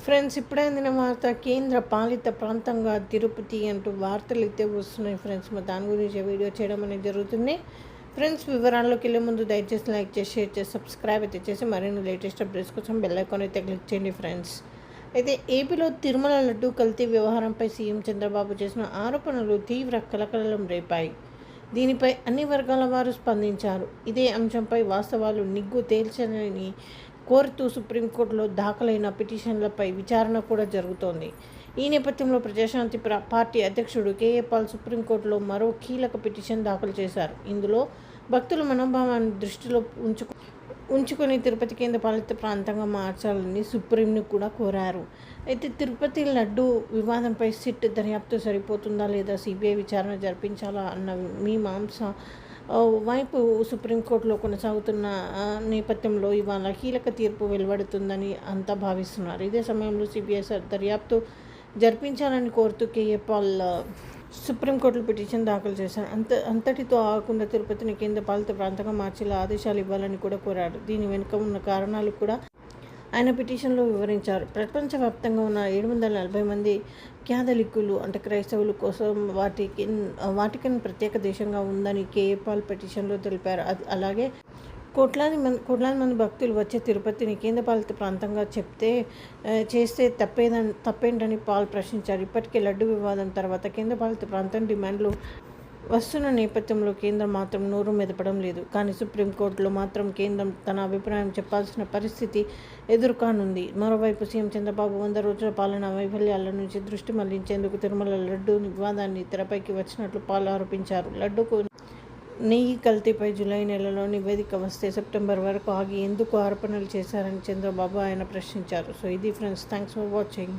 Friends, ఇప్పుడే అందిన వార్త. కేంద్ర పాలిత ప్రాంతంగా తిరుపతి అంటూ వార్తలు అయితే వస్తున్నాయి ఫ్రెండ్స్. మరి దాని గురించి వీడియో చేయడం అనేది జరుగుతుంది ఫ్రెండ్స్. వివరాల్లోకి వెళ్ళే ముందు దయచేసి లైక్ చేసి, షేర్ చేసి, సబ్స్క్రైబ్ అయితే చేసి మరిన్ని లేటెస్ట్ అప్డేట్స్ కోసం బెల్ ఐకాన్ అయితే క్లిక్ చేయండి ఫ్రెండ్స్. అయితే ఏపీలో తిరుమల లడ్డూ కల్తీ వ్యవహారంపై సీఎం చంద్రబాబు చేసిన ఆరోపణలు తీవ్ర కలకలం రేపాయి. దీనిపై అన్ని వర్గాల వారు స్పందించారు. ఇదే అంశంపై వాస్తవాలు నిగ్గు తేల్చాలని కోరుతూ సుప్రీంకోర్టులో దాఖలైన పిటిషన్లపై విచారణ కూడా జరుగుతోంది. ఈ నేపథ్యంలో ప్రజాశాంతి పార్టీ అధ్యక్షుడు కేఏ పాల్ సుప్రీంకోర్టులో మరో కీలక పిటిషన్ దాఖలు చేశారు. ఇందులో భక్తుల మనోభావాన్ని దృష్టిలో ఉంచుకొని తిరుపతి కేంద్ర పాలిత ప్రాంతంగా మార్చాలని సుప్రీంను కూడా కోరారు. అయితే తిరుపతి లడ్డు వివాదంపై సిట్ దర్యాప్తు సరిపోతుందా లేదా సిబిఐ విచారణ జరిపించాలా అన్న మీమాంస వైపు సుప్రీంకోర్టులో కొనసాగుతున్న నేపథ్యంలో ఇవాళ కీలక తీర్పు వెలువడుతుందని అంతా భావిస్తున్నారు. ఇదే సమయంలో సిబిఐ దర్యాప్తు జరిపించాలని కోరుతూ కేఏ పాల్ సుప్రీంకోర్టులో పిటిషన్ దాఖలు చేశారు. అంతటితో ఆగకుండా తిరుపతిని కేంద్ర పాలిత ప్రాంతంగా మార్చేలా ఆదేశాలు ఇవ్వాలని కూడా కోరారు. దీని వెనుక ఉన్న కారణాలు కూడా ఆయన పిటిషన్లో వివరించారు. ప్రపంచవ్యాప్తంగా ఉన్న 740 మంది క్యాథలిక్కులు అంటే క్రైస్తవుల కోసం వాటికన్ ప్రత్యేక దేశంగా ఉందని కేఏ పాల్ పిటిషన్లో తెలిపారు. అలాగే కోట్లాది మంది భక్తులు వచ్చే తిరుపతిని కేంద్రపాలిత ప్రాంతంగా చేస్తే తప్పేంటని పాల్ ప్రశ్నించారు. ఇప్పటికే లడ్డు వివాదం తర్వాత కేంద్రపాలిత ప్రాంతం డిమాండ్లు వస్తున్న నేపథ్యంలో కేంద్రం మాత్రం నోరు మెదపడం లేదు. కానీ సుప్రీంకోర్టులో మాత్రం కేంద్రం తన అభిప్రాయం చెప్పాల్సిన పరిస్థితి ఎదురుకానుంది. మరోవైపు సీఎం చంద్రబాబు 100 రోజుల పాలన వైఫల్యాల నుంచి దృష్టి మళ్లించేందుకు తిరుమల లడ్డు వివాదాన్ని తెరపైకి వచ్చినట్లు పాల్ ఆరోపించారు. లడ్డూకు నెయ్యి కల్తీపై జూలై నెలలో నివేదిక వస్తే సెప్టెంబర్ వరకు ఆగి ఎందుకు ఆరోపణలు చేశారని చంద్రబాబు ఆయన ప్రశ్నించారు. సో ఇది ఫ్రెండ్స్, థ్యాంక్స్ ఫర్ వాచింగ్.